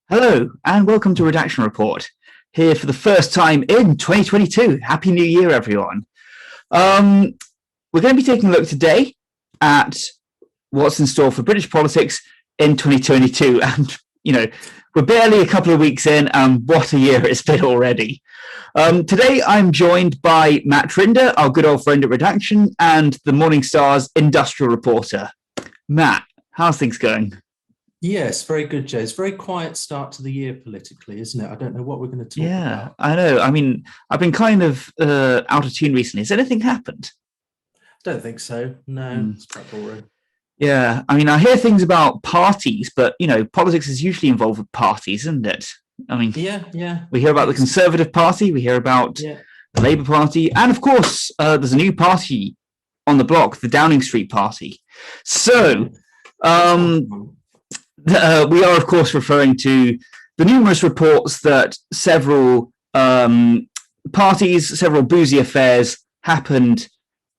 Hello, and welcome to Redaction Report, here for the first time in 2022. Happy New Year, everyone. We're going to be taking a look today at what's in store for British politics in 2022. And, we're barely a couple of weeks in, and what a year it's been already. Today, I'm joined by Matt Trinder, our good old friend at Redaction, and the Morning Star's industrial reporter. Matt, how's things going? Yes, very good, Jay. It's a very quiet start to the year politically, isn't it? I don't know what we're going to talk about. Yeah, I know. I mean, I've been kind of out of tune recently. Has anything happened? Don't think so. No, It's quite boring. Yeah, I mean, I hear things about parties, but, politics is usually involved with parties, isn't it? I mean, yeah. We hear about the Conservative Party, we hear about the Labour Party, and of course, there's a new party on the block, the Downing Street Party. So, we are, of course, referring to the numerous reports that several parties, several boozy affairs happened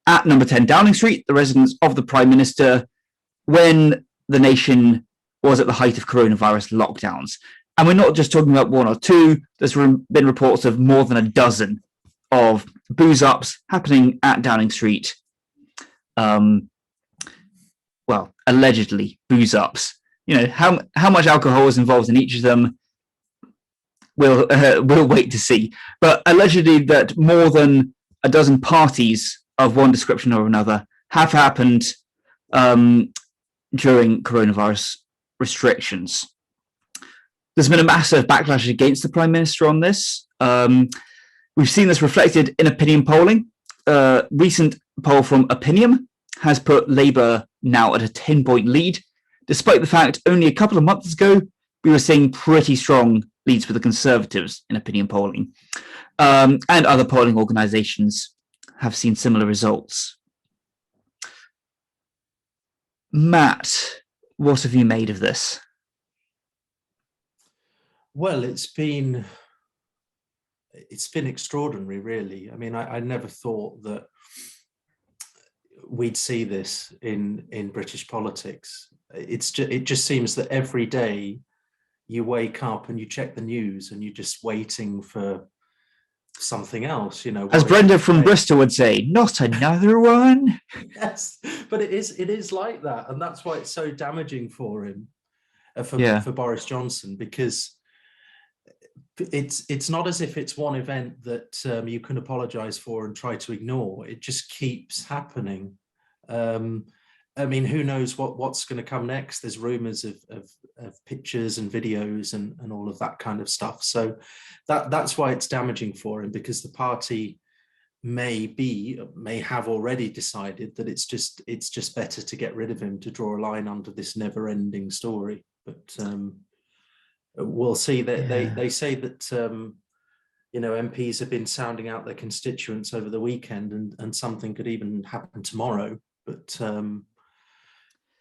at number 10 Downing Street, the residence of the Prime Minister, when the nation was at the height of coronavirus lockdowns. And we're not just talking about one or two. There's been reports of more than a dozen of booze-ups happening at Downing Street. Allegedly booze-ups. How much alcohol is involved in each of them, we'll wait to see. But allegedly that more than a dozen parties of one description or another have happened during coronavirus restrictions. There's been a massive backlash against the Prime Minister on this. We've seen this reflected in opinion polling. Recent poll from Opinium has put Labour now at a 10-point lead, despite the fact only a couple of months ago, we were seeing pretty strong leads for the Conservatives in opinion polling. And other polling organisations have seen similar results. Matt, what have you made of this? Well, it's been extraordinary, really. I mean, I never thought that we'd see this in British politics. It just seems that every day you wake up and you check the news and you're just waiting for something else, As Brenda from Bristol would say, not another one. Yes, but it is like that, and that's why it's so damaging for him, for Boris Johnson, because it's not as if it's one event that you can apologize for and try to ignore. It just keeps happening. I mean, who knows what's going to come next? There's rumors of pictures and videos and all of that kind of stuff. So that's why it's damaging for him, because the party may have already decided that it's just better to get rid of him, to draw a line under this never-ending story. But we'll see. They say that MPs have been sounding out their constituents over the weekend, and something could even happen tomorrow. But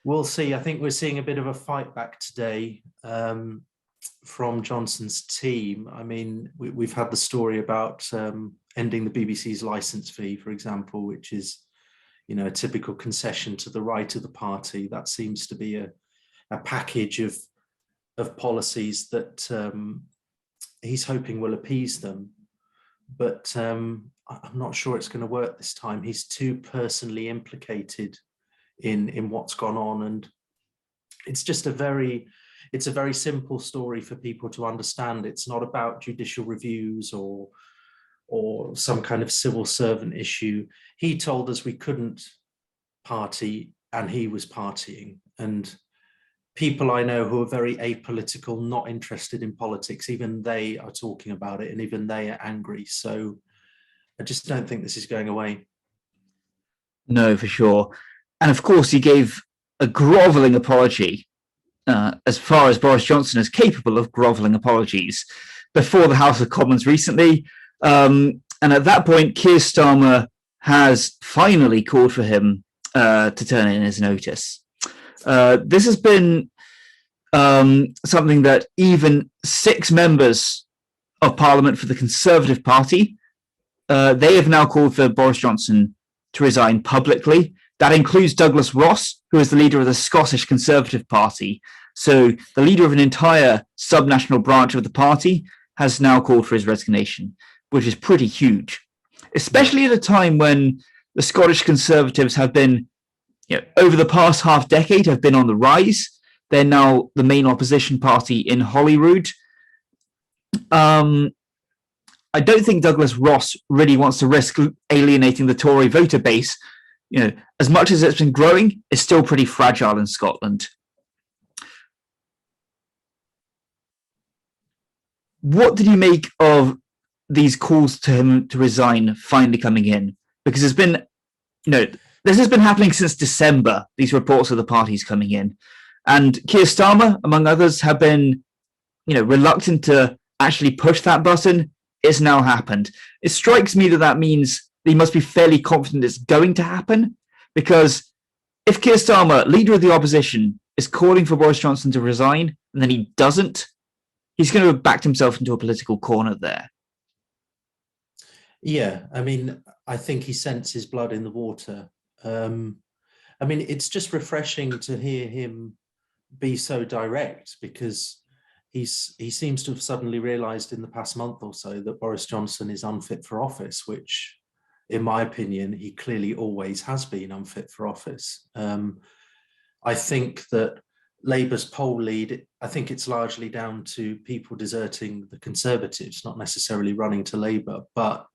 we'll see. I think we're seeing a bit of a fight back today from Johnson's team. I mean, we've had the story about ending the BBC's licence fee, for example, which is, a typical concession to the right of the party. That seems to be a package of policies that he's hoping will appease them. But I'm not sure it's going to work this time. He's too personally implicated in what's gone on, and it's just a very simple story for people to understand. It's not about judicial reviews or some kind of civil servant issue. He told us we couldn't party, and he was partying. And people I know who are very apolitical, not interested in politics, even they are talking about it, and even they are angry. So I just don't think this is going away. No, for sure. And of course, he gave a grovelling apology, as far as Boris Johnson is capable of grovelling apologies, before the House of Commons recently. And at that point, Keir Starmer has finally called for him to turn in his notice. This has been something that even 6 members of Parliament for the Conservative Party, they have now called for Boris Johnson to resign publicly. That includes Douglas Ross, who is the leader of the Scottish Conservative Party. So the leader of an entire subnational branch of the party has now called for his resignation, which is pretty huge, especially at a time when the Scottish Conservatives have been, over the past half decade, have been on the rise. They're now the main opposition party in Holyrood. I don't think Douglas Ross really wants to risk alienating the Tory voter base. As much as it's been growing, it's still pretty fragile in Scotland. What did you make of these calls to him to resign finally coming in? Because there's been, this has been happening since December, these reports of the parties coming in. And Keir Starmer, among others, have been, reluctant to actually push that button. It's now happened. It strikes me that means they must be fairly confident it's going to happen, because if Keir Starmer, leader of the opposition, is calling for Boris Johnson to resign and then he doesn't, he's going to have backed himself into a political corner there. Yeah, I mean, I think he senses blood in the water. I mean, it's just refreshing to hear him be so direct, because he seems to have suddenly realized in the past month or so that Boris Johnson is unfit for office, which, in my opinion, he clearly always has been unfit for office. I think that Labour's poll lead, I think it's largely down to people deserting the Conservatives, not necessarily running to Labour, but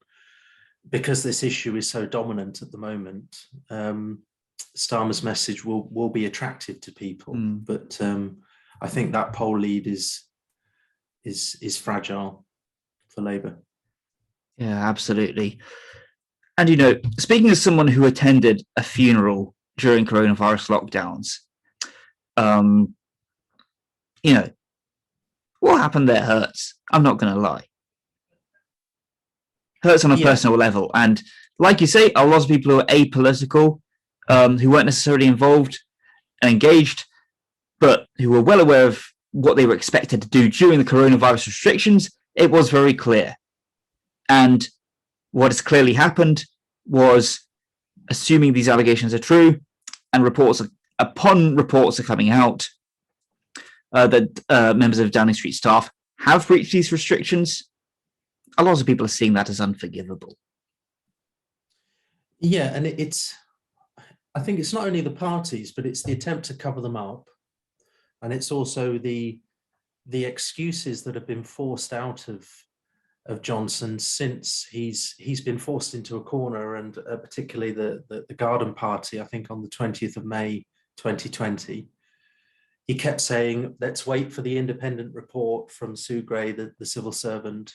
because this issue is so dominant at the moment, Starmer's message will be attractive to people. But I think that poll lead is fragile for Labour. Yeah, absolutely. And, speaking as someone who attended a funeral during coronavirus lockdowns, what happened there hurts. I'm not going to lie. Hurts on a personal level. And like you say, a lot of people who are apolitical, who weren't necessarily involved and engaged, but who were well aware of what they were expected to do during the coronavirus restrictions, it was very clear. And what has clearly happened was, assuming these allegations are true, and upon reports are coming out that members of Downing Street staff have breached these restrictions, a lot of people are seeing that as unforgivable. Yeah, and I think it's not only the parties, but it's the attempt to cover them up. And it's also the excuses that have been forced out of Johnson since he's been forced into a corner, and particularly the Garden Party, I think on the 20th of May 2020, he kept saying, let's wait for the independent report from Sue Gray, the civil servant.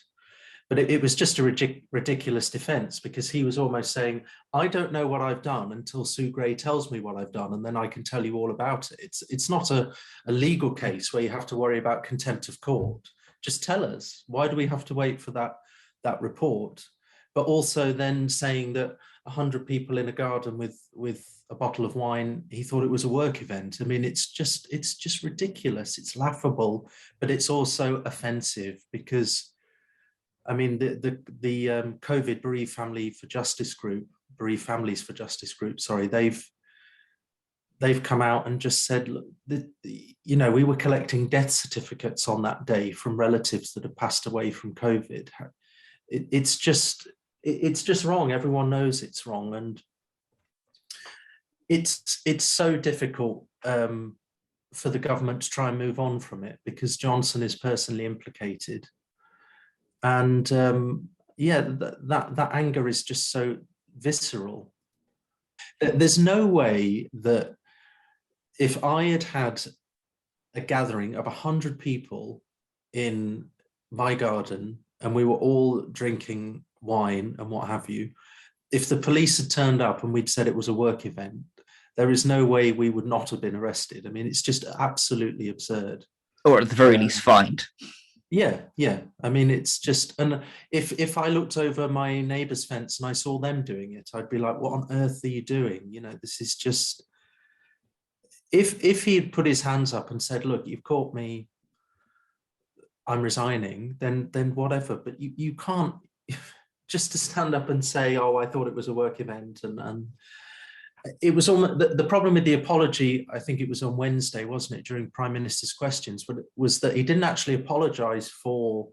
But it was just a ridiculous defense, because he was almost saying, I don't know what I've done until Sue Gray tells me what I've done, and then I can tell you all about it. It's not a legal case where you have to worry about contempt of court. Just tell us, why do we have to wait for that report? But also then saying that 100 people in a garden with a bottle of wine, he thought it was a work event. I mean, it's just ridiculous. It's laughable, but it's also offensive, because I mean, the COVID Bereaved Families for Justice group, sorry, they've come out and just said, look, we were collecting death certificates on that day from relatives that have passed away from COVID. It's just wrong. Everyone knows it's wrong, and it's so difficult for the government to try and move on from it, because Johnson is personally implicated. And that anger is just so visceral. There's no way that if I had a gathering of 100 people in my garden and we were all drinking wine and what have you, if the police had turned up and we'd said it was a work event, there is no way we would not have been arrested. I mean, it's just absolutely absurd. Or at the very least fined. Yeah. I mean, it's just, and if I looked over my neighbour's fence and I saw them doing it, I'd be like, what on earth are you doing? This is just, if he had put his hands up and said, look, you've caught me, I'm resigning, then whatever. But you can't just to stand up and say, oh, I thought it was a work event, and It was on the problem with the apology. I think it was on Wednesday, wasn't it, during Prime Minister's questions? But it was that he didn't actually apologise for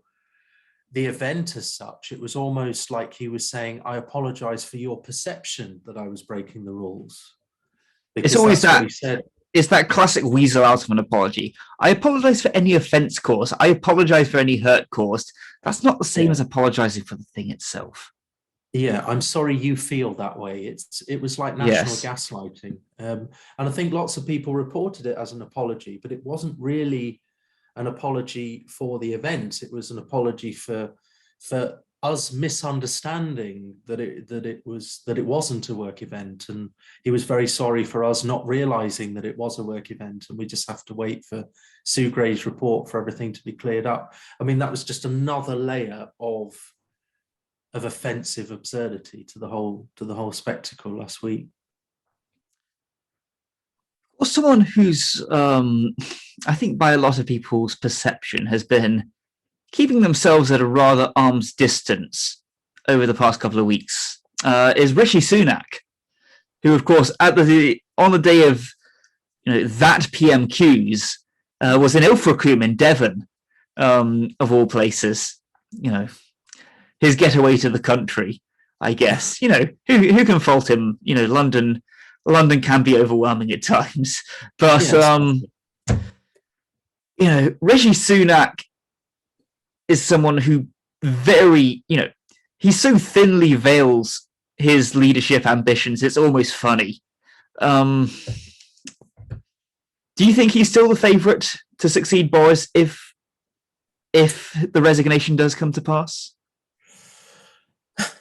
the event as such. It was almost like he was saying, "I apologise for your perception that I was breaking the rules." It's always that. It's that classic weasel out of an apology. I apologise for any offence caused. I apologise for any hurt caused. That's not the same as apologising for the thing itself. Yeah, I'm sorry you feel that way. It was like national gaslighting. And I think lots of people reported it as an apology, but it wasn't really an apology for the event. It was an apology for us misunderstanding that it wasn't a work event, and he was very sorry for us not realizing that it was a work event, and we just have to wait for Sue Gray's report for everything to be cleared up. I mean, that was just another layer of offensive absurdity to the whole spectacle last week. Well, someone who's I think by a lot of people's perception has been keeping themselves at a rather arm's distance over the past couple of weeks is Rishi Sunak, who, of course, on the day of that PMQs was in Ilfracombe in Devon, of all places. His getaway to the country, I guess. Who can fault him? London can be overwhelming at times, but Rishi Sunak is someone who he so thinly veils his leadership ambitions, it's almost funny. Do you think he's still the favourite to succeed Boris if the resignation does come to pass?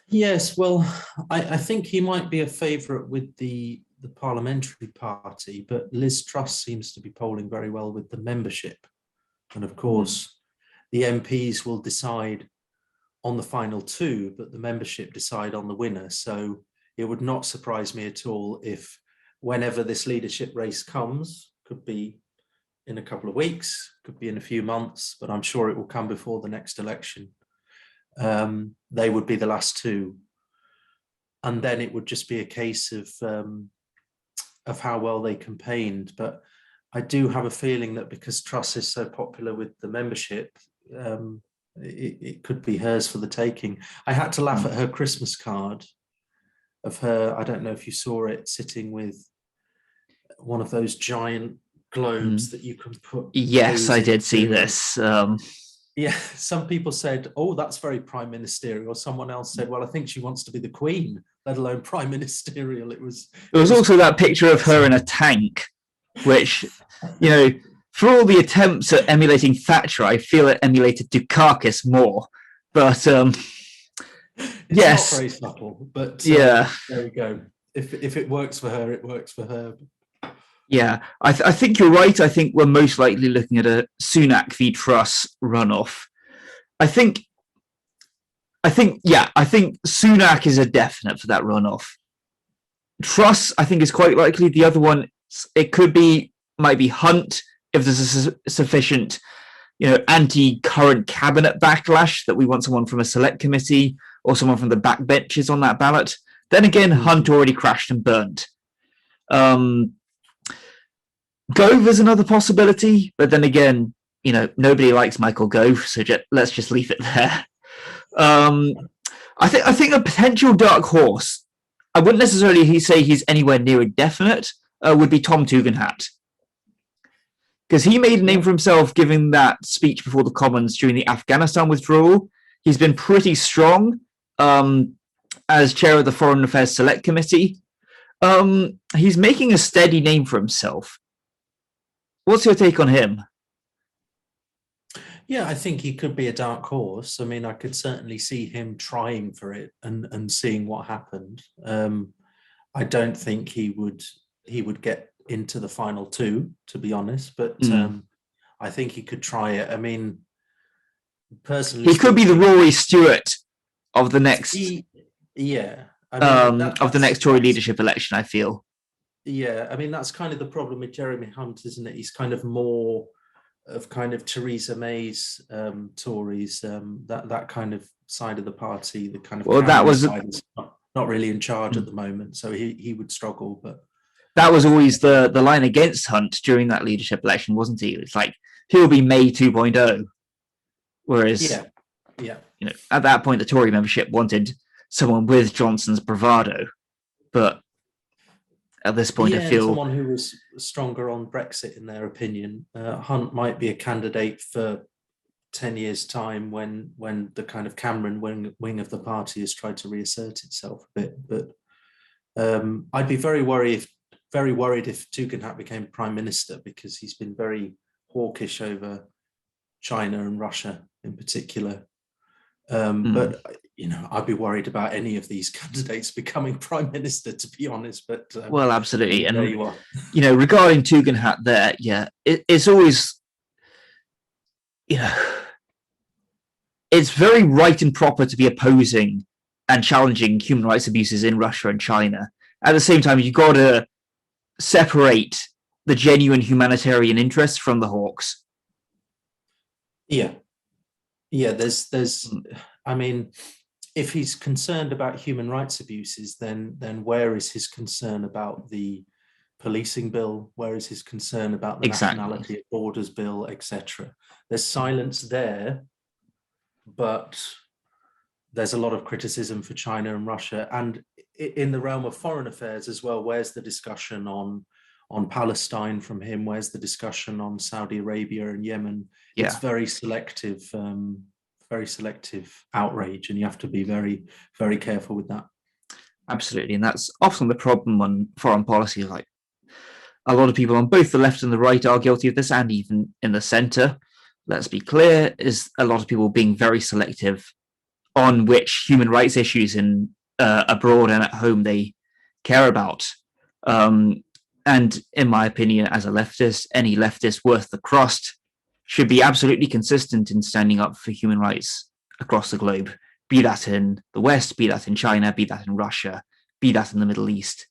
Yes, well, I think he might be a favourite with the parliamentary party, but Liz Truss seems to be polling very well with the membership. And of course, the MPs will decide on the final two, but the membership decide on the winner. So it would not surprise me at all if whenever this leadership race comes, could be in a couple of weeks, could be in a few months, but I'm sure it will come before the next election. They would be the last two. And then it would just be a case of how well they campaigned. But I do have a feeling that because Truss is so popular with the membership, it could be hers for the taking. I had to laugh at her Christmas card of her, I don't know if you saw it, sitting with one of those giant globes that you can put. Yes, I did see this. Yeah, some people said, "Oh, that's very prime ministerial." Someone else said, "Well, I think she wants to be the Queen, let alone prime ministerial." It was also that picture of her in a tank, which, for all the attempts at emulating Thatcher, I feel it emulated Dukakis more. But yes, not very subtle. But there we go. If it works for her, it works for her. Yeah, I think you're right. I think we're most likely looking at a Sunak v Truss runoff. I think Sunak is a definite for that runoff. Truss, I think, is quite likely. The other one, might be Hunt if there's a sufficient, anti-current cabinet backlash that we want someone from a select committee or someone from the backbenches on that ballot. Then again, Hunt already crashed and burned. Gove is another possibility, but then again, nobody likes Michael Gove, so let's just leave it there. I think a potential dark horse, I wouldn't necessarily say he's anywhere near a definite, would be Tom Tugendhat. Because he made a name for himself giving that speech before the Commons during the Afghanistan withdrawal. He's been pretty strong as chair of the Foreign Affairs Select Committee. He's making a steady name for himself. What's your take on him? Yeah, I think he could be a dark horse. I mean, I could certainly see him trying for it and seeing what happened. I don't think he would get into the final two, to be honest, but I think he could try it. I mean, personally, he could be the Rory Stewart of the next of the next Tory leadership election, I feel. Yeah, I mean, that's kind of the problem with Jeremy Hunt, isn't it? He's kind of more of kind of Theresa May's Tories, that kind of side of the party, the kind of that was not really in charge at the moment, so he would struggle. But that was always the line against Hunt during that leadership election, wasn't he? It's like he'll be May 2.0, whereas at that point the Tory membership wanted someone with Johnson's bravado, but at this point I feel someone who was stronger on Brexit in their opinion. Hunt might be a candidate for 10 years' time when the kind of Cameron wing of the party has tried to reassert itself a bit. But I'd be very worried if Tugendhat became prime minister, because he's been very hawkish over China and Russia in particular. But I'd be worried about any of these candidates becoming prime minister, to be honest. But well, absolutely. And there you are. Regarding Tugendhat, there, it's always, it's very right and proper to be opposing and challenging human rights abuses in Russia and China. At the same time, you've got to separate the genuine humanitarian interests from the hawks. There's I mean, if he's concerned about human rights abuses, then where is his concern about the policing bill? Where is his concern about the nationality of borders bill, etc.? There's silence there, but there's a lot of criticism for China and Russia. And in the realm of foreign affairs as well, where's the discussion on Palestine from him? Where's the discussion on Saudi Arabia and Yemen? It's very selective outrage, and you have to be very, very careful with that. Absolutely. And that's often the problem on foreign policy. Like, a lot of people on both the left and the right are guilty of this, and even in the center, let's be clear, is a lot of people being very selective on which human rights issues in abroad and at home they care about. And in my opinion, as a leftist, any leftist worth the crust should be absolutely consistent in standing up for human rights across the globe, be that in the West, be that in China, be that in Russia, be that in the Middle East,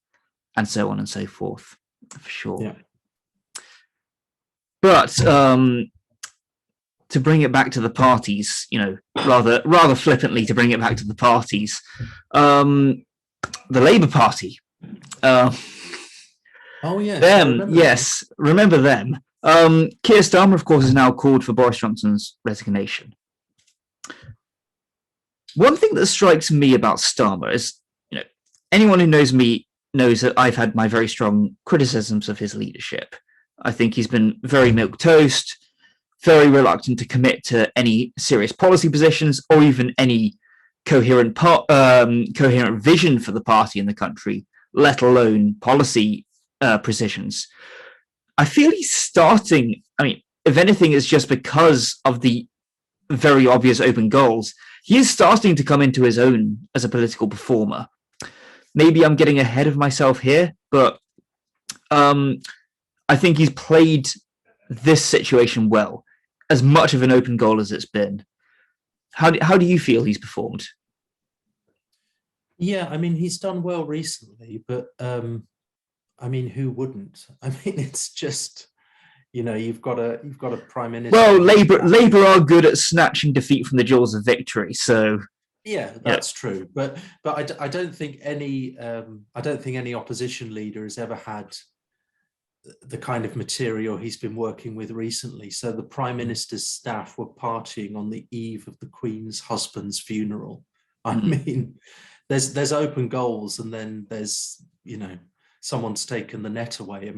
and so on and so forth, for sure. Yeah. But to bring it back to the parties, rather flippantly to bring it back to the parties, the Labour Party. Remember them. Keir Starmer, of course, has now called for Boris Johnson's resignation. One thing that strikes me about Starmer is, anyone who knows me knows that I've had my very strong criticisms of his leadership. I think he's been very milquetoast, very reluctant to commit to any serious policy positions or even any coherent vision for the party in the country, let alone policy positions. I feel he's starting, if anything, it's just because of the very obvious open goals. He is starting to come into his own as a political performer. Maybe I'm getting ahead of myself here, but I think he's played this situation well, as much of an open goal as it's been. How do you feel he's performed? Yeah, he's done well recently, but who wouldn't? It's just, you've got a prime minister. Well, Labour are good at snatching defeat from the jaws of victory, so yeah, that's true. But I don't think any opposition leader has ever had the kind of material he's been working with recently. So the prime minister's staff were partying on the eve of the Queen's husband's funeral. There's open goals, and then there's someone's taken the net away.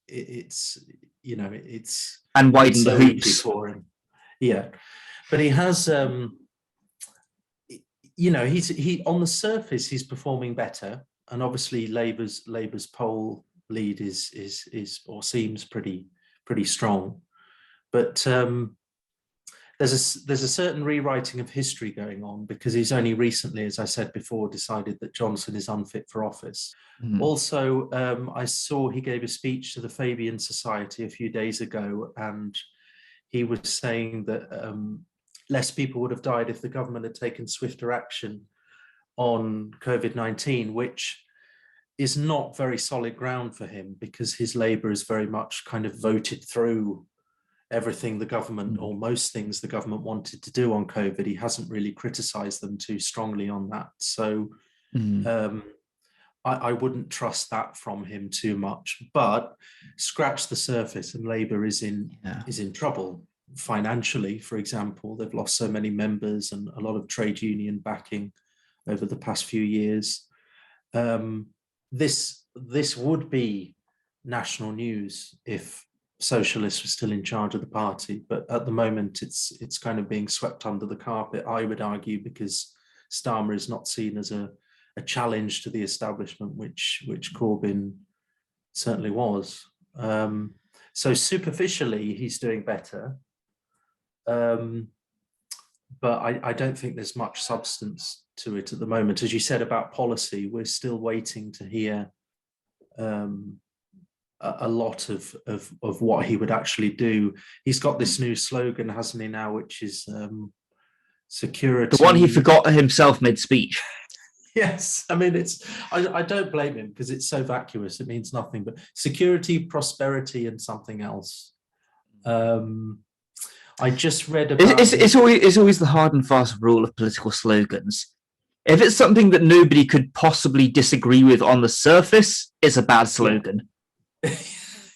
It's and widen the hoops for him. Yeah, but he has he on the surface he's performing better, and obviously Labour's poll lead is or seems pretty strong, but there's a certain rewriting of history going on, because he's only recently, as I said before, decided that Johnson is unfit for office. Also, I saw he gave a speech to the Fabian Society a few days ago, and he was saying that less people would have died if the government had taken swifter action on COVID-19, which is not very solid ground for him, because his Labour is very much kind of voted through everything the government, or most things the government wanted to do on COVID. He hasn't really criticised them too strongly on that. So I wouldn't trust that from him too much. But scratch the surface, and Labour is in trouble financially. For example, they've lost so many members and a lot of trade union backing over the past few years. This would be national news if socialists were still in charge of the party, but at the moment it's kind of being swept under the carpet, I would argue, because Starmer is not seen as a challenge to the establishment, which Corbyn certainly was. So superficially he's doing better, but I don't think there's much substance to it at the moment. As you said about policy, we're still waiting to hear a lot of what he would actually do. He's got this new slogan, hasn't he, now, which is security. The one he forgot himself mid-speech. Yes, I mean, I don't blame him, because it's so vacuous, it means nothing, but security, prosperity, and something else. I just read about... It's always the hard and fast rule of political slogans. If it's something that nobody could possibly disagree with on the surface, it's a bad slogan.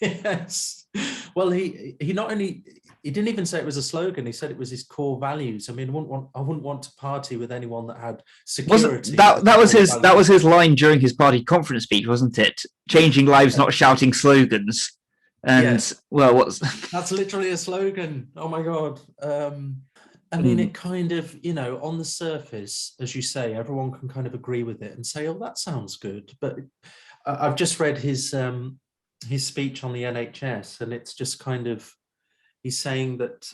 Yes. Well, he not only... He didn't even say it was a slogan. He said it was his core values. I mean, I wouldn't want to party with anyone that had security. That was his line during his party conference speech, wasn't it? Changing lives, not shouting slogans. And yes. Well, that's literally a slogan. Oh my God. I mean, it kind of, on the surface, as you say, everyone can kind of agree with it and say, "Oh, that sounds good." But I've just read his speech on the NHS, and it's just kind of, he's saying that,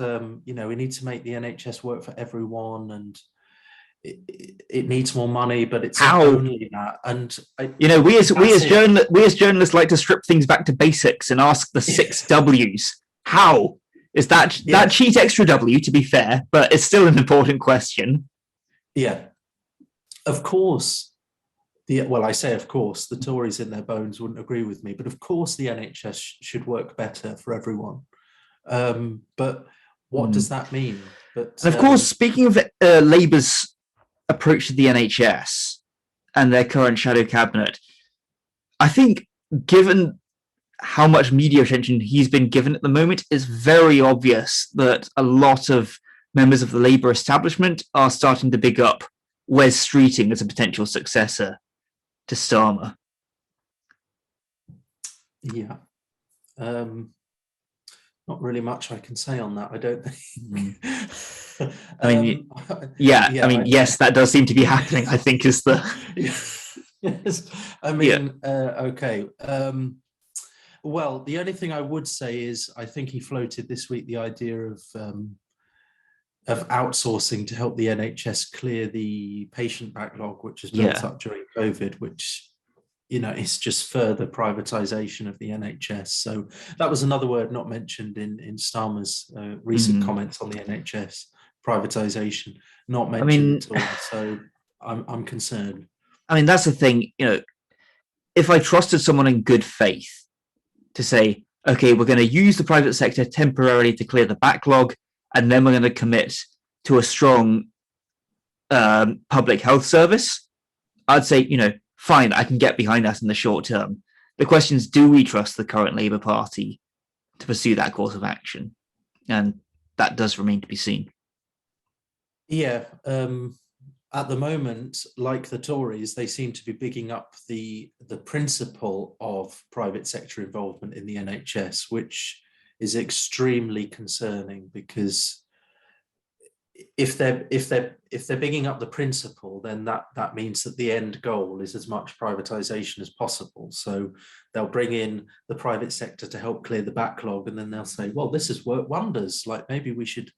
we need to make the NHS work for everyone, and it needs more money, but it's not only that. And we as journalists like to strip things back to basics and ask the 6 W's. How is that cheat extra W, to be fair, but it's still an important question. Yeah, of course. I say of course, the Tories in their bones wouldn't agree with me, but of course the NHS should work better for everyone. But what does that mean? But and of course, speaking of Labour's approach to the NHS and their current shadow cabinet, I think, given how much media attention he's been given at the moment, it's very obvious that a lot of members of the Labour establishment are starting to big up Wes Streeting as a potential successor to Starmer. Yeah. Not really much I can say on that, I don't think. Yes, that does seem to be happening, I think, is the... Yes. I mean, okay. Well, the only thing I would say is I think he floated this week the idea of outsourcing to help the NHS clear the patient backlog, which has built up during COVID, which, is just further privatization of the NHS. So that was another word not mentioned in Starmer's recent comments on the NHS, privatization, not mentioned at all. So I'm concerned. I mean, that's the thing, if I trusted someone in good faith to say, okay, we're going to use the private sector temporarily to clear the backlog, and then we're going to commit to a strong public health service, I'd say, fine, I can get behind that in the short term. The question is, do we trust the current Labour Party to pursue that course of action? And that does remain to be seen. Yeah. At the moment, like the Tories, they seem to be bigging up the principle of private sector involvement in the NHS, which is extremely concerning, because if they're bigging up the principle, then that means that the end goal is as much privatization as possible. So they'll bring in the private sector to help clear the backlog, and then they'll say, well, this has worked wonders, like maybe we should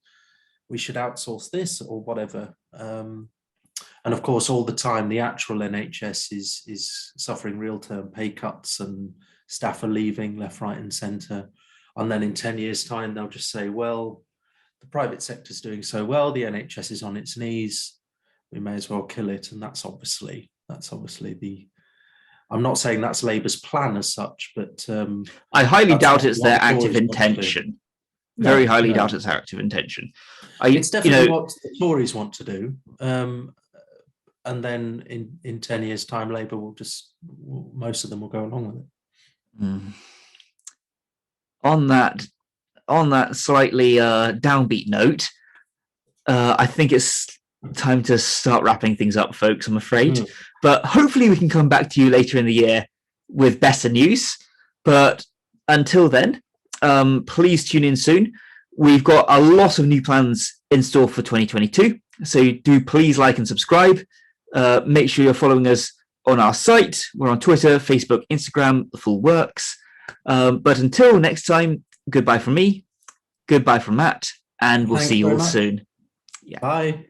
outsource this or whatever. And of course, all the time, the actual NHS is suffering real-term pay cuts, and staff are leaving left, right, and centre. And then in 10 years' time, they'll just say, well, the private sector's doing so well, the NHS is on its knees, we may as well kill it. And that's obviously the... I'm not saying that's Labour's plan as such, but... I highly doubt it's their active intention. Very highly doubt it's their active intention. It's definitely what the Tories want to do. and then in 10 years' time, Labour most of them will go along with it. Mm. On that slightly downbeat note, I think it's time to start wrapping things up, folks, I'm afraid. But hopefully we can come back to you later in the year with better news. But until then, please tune in soon. We've got a lot of new plans in store for 2022. So do please like and subscribe. Make sure you're following us on our site. We're on Twitter, Facebook, Instagram, the full works. But until next time, goodbye from me, goodbye from Matt, and we'll see you all soon. Bye.